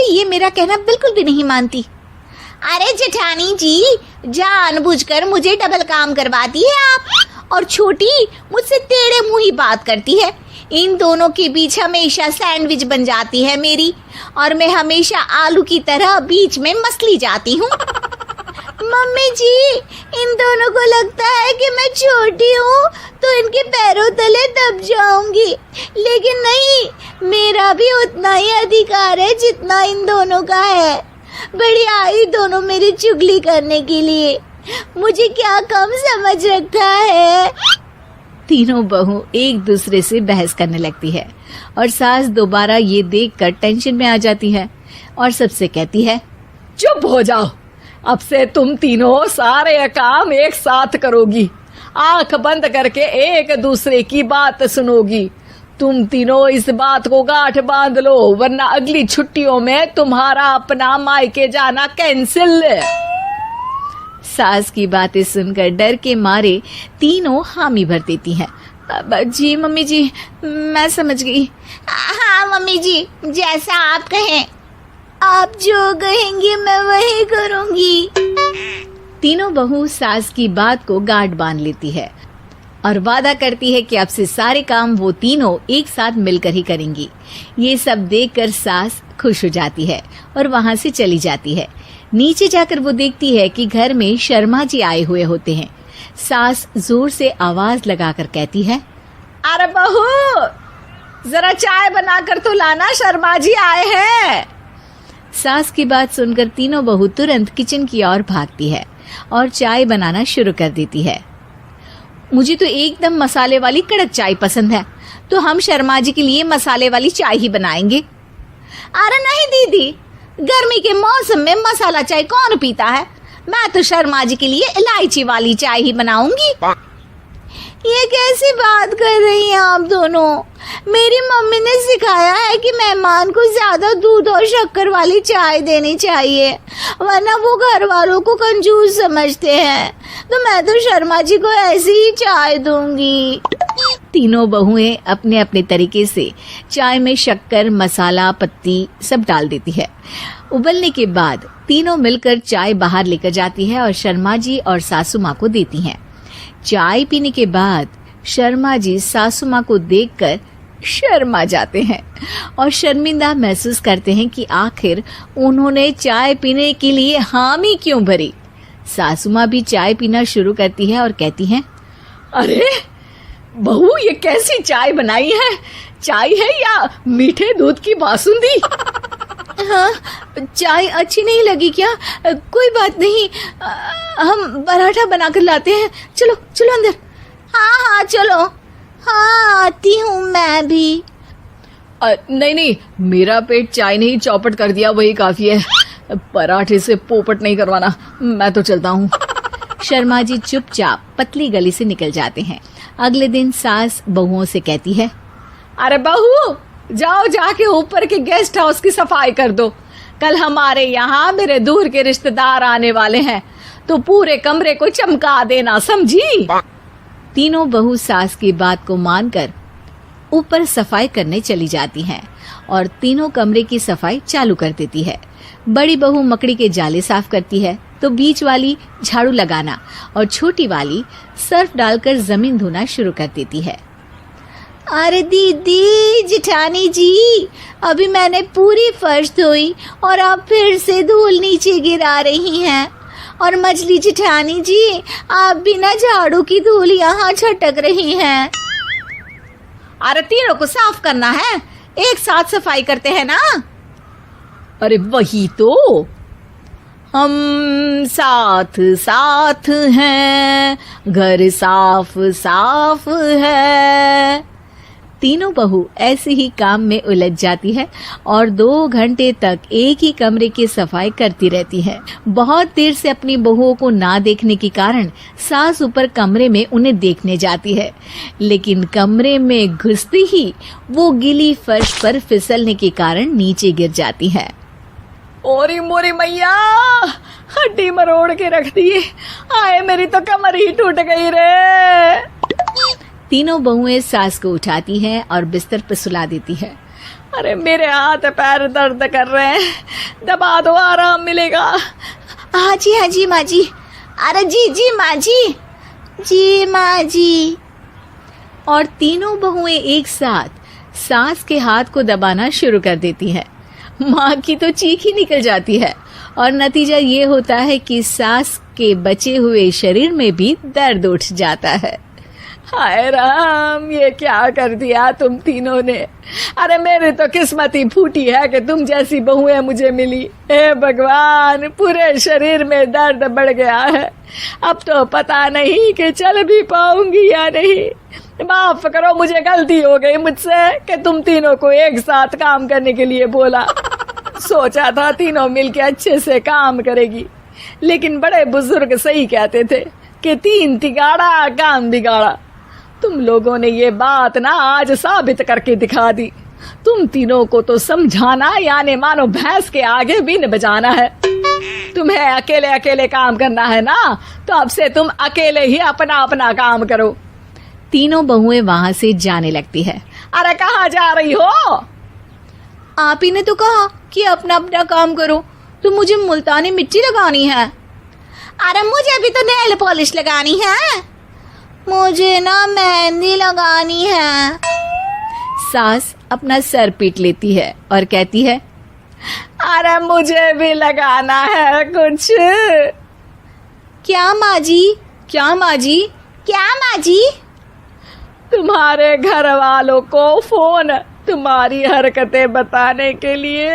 ये मेरा कहना बिल्कुल भी नहीं मानती। अरे जेठानी जी, जानबूझकर मुझे डबल काम करवाती है आप, और छोटी मुझसे टेढ़े मुंह ही बात करती है। इन दोनों के बीच हमेशा सैंडविच बन जाती है मेरी, और मैं हमेशा आलू की तरह बीच में मसली जाती हूँ। मम्मी जी, इन दोनों को लगता है कि मैं छोटी हूँ तो इनके पैरों तले दब जाऊंगी, लेकिन नहीं, मेरा भी उतना ही अधिकार है जितना इन दोनों का है। बड़ी आई दोनों मेरी चुगली करने के लिए, मुझे क्या कम समझ रखा है। तीनों बहू एक दूसरे से बहस करने लगती है और सास दोबारा ये देखकर टेंशन में आ जाती है और सबसे कहती है, चुप हो जाओ, अब से तुम तीनों सारे काम एक साथ करोगी, आंख बंद करके एक दूसरे की बात सुनोगी। तुम तीनों इस बात को गांठ बांध लो, वरना अगली छुट्टियों में तुम्हारा अपना मायके जाना कैंसिल। सास की बातें सुनकर डर के मारे तीनों हामी भर देती हैं। जी मम्मी जी, मैं समझ गई। हाँ मम्मी जी, जैसा आप कहें, आप जो कहेंगी मैं वही करूंगी। तीनों बहू सास की बात को गांठ बांध लेती है और वादा करती है कि अब से सारे काम वो तीनों एक साथ मिलकर ही करेंगी। ये सब देखकर सास खुश हो जाती है और वहाँ से चली जाती है। नीचे जाकर वो देखती है कि घर में शर्मा जी आए हुए होते हैं। सास जोर से आवाज लगाकर कहती है, अरे बहू, जरा चाय बनाकर तो लाना, शर्मा जी आए हैं। सास की बात सुनकर तीनों बहू तुरंत किचन की ओर भागती है और चाय बनाना शुरू कर देती है। मुझे तो एकदम मसाले वाली कड़क चाय पसंद है, तो हम शर्मा जी के लिए मसाले वाली चाय ही बनाएंगे। अरे नहीं दीदी, गर्मी के मौसम में मसाला चाय कौन पीता है? मैं तो शर्मा जी के लिए इलायची वाली चाय ही बनाऊंगी। ये कैसी बात कर रही हैं आप दोनों? मेरी मम्मी ने सिखाया है कि मेहमान को ज्यादा दूध और शक्कर वाली चाय देनी चाहिए, वरना वो घर वालों को कंजूस समझते हैं। तो मैं तो शर्मा जी को ऐसी ही चाय दूंगी। तीनों बहुएं अपने अपने तरीके से चाय में शक्कर, मसाला, पत्ती सब डाल देती है। उबलने के बाद तीनों मिलकर चाय बाहर लेकर जाती है और शर्मा जी और सासू माँ को देती हैं। चाय पीने के बाद शर्मा जी सासू माँ को देखकर शर्मा जाते हैं और शर्मिंदा महसूस करते हैं कि आखिर उन्होंने चाय पीने के लिए हामी क्यों भरी। सासू माँ भी चाय पीना शुरू करती है और कहती हैं, अरे बहू, ये कैसी चाय बनाई है? चाय है या मीठे दूध की बासुंदी? हाँ, चाय अच्छी नहीं लगी क्या? कोई बात नहीं, हम पराठा बनाकर लाते हैं। चलो चलो अंदर। हाँ हाँ चलो। हाँ, आती हूँ मैं भी। नहीं नहीं, मेरा पेट चाय ने ही चौपट कर दिया, वही काफी है। पराठे से पोपट नहीं करवाना, मैं तो चलता हूँ। शर्मा जी चुपचाप पतली गली से निकल जाते हैं। अगले दिन सास बहुओं से कहती है, अरे बहू, जाओ जाके ऊपर के गेस्ट हाउस की सफाई कर दो। कल हमारे यहाँ मेरे दूर के रिश्तेदार आने वाले हैं, तो पूरे कमरे को चमका देना, समझी? तीनों बहू सास की बात को मानकर ऊपर सफाई करने चली जाती हैं और तीनों कमरे की सफाई चालू कर देती है। बड़ी बहू मकड़ी के जाले साफ करती है, तो बीच वाली झाड़ू लगाना और छोटी वाली सर्फ डालकर जमीन धोना शुरू कर देती है। अरे दीदी, जेठानी जी, अभी मैंने पूरी फर्श धोई और आप फिर से धूल नीचे गिरा रही हैं। और मछली जेठानी जी, आप बिना झाड़ू की धूल यहाँ छटक रही हैं। अरे तीनों को साफ करना है, एक साथ सफाई करते हैं ना। अरे वही तो, हम साथ साथ हैं, घर साफ साफ है। तीनों बहू ऐसे ही काम में उलझ जाती है और 2 घंटे तक एक ही कमरे की सफाई करती रहती है। बहुत देर से अपनी बहुओं को ना देखने के कारण सास ऊपर कमरे में उन्हें देखने जाती है, लेकिन कमरे में घुसती ही वो गीली फर्श पर फिसलने के कारण नीचे गिर जाती है। ओरी मोरी मैया, हड्डी मरोड़ के रख दी। आए, मेरी तो कमर ही टूट गई रे। तीनों बहुएं सास को उठाती हैं और बिस्तर पर सुला देती है अरे मेरे हाथ पैर दर्द कर रहे हैं, दबा दो, आराम मिलेगा। हाँ जी माँ जी। अरे जी माँ जी माँ जी। और तीनों बहुएं एक साथ सास के हाथ को दबाना शुरू कर देती हैं। माँ की तो चीख ही निकल जाती है और नतीजा ये होता है कि सास के बचे हुए शरीर में भी दर्द उठ जाता है। हाय राम, ये क्या कर दिया तुम तीनों ने। अरे मेरी तो किस्मत ही फूटी है कि तुम जैसी बहुएं मुझे मिली। हे भगवान, पूरे शरीर में दर्द बढ़ गया है। अब तो पता नहीं कि चल भी पाऊंगी या नहीं। माफ करो, मुझे गलती हो गई मुझसे कि तुम तीनों को एक साथ काम करने के लिए बोला। सोचा था तीनों मिलके अच्छे से काम करेगी, लेकिन बड़े बुजुर्ग सही कहते थे कि 3 तिगाड़ा काम बिगाड़ा। तुम लोगों ने ये बात ना आज साबित करके दिखा दी। तुम तीनों को तो समझाना यानी मानो भैंस के आगे बीन बजाना है। तुम्हें अकेले अकेले काम करना है ना, तो अब से तुम अकेले ही अपना अपना काम करो। तीनों बहुएं वहां से जाने लगती है। अरे कहाँ जा रही हो? आप ही ने तो कहा कि अपना अपना काम करो, तो मुझे मुल्तानी मिट्टी लगानी है। अरे मुझे भी तो नेल पॉलिश लगानी है। मुझे ना मेहंदी लगानी है। सास अपना सर पीट लेती है और कहती है, अरे मुझे भी लगाना है कुछ। क्या माँ जी? क्या माँ जी? क्या माँ जी? तुम्हारे घर वालों को फोन तुम्हारी हरकतें बताने के लिए।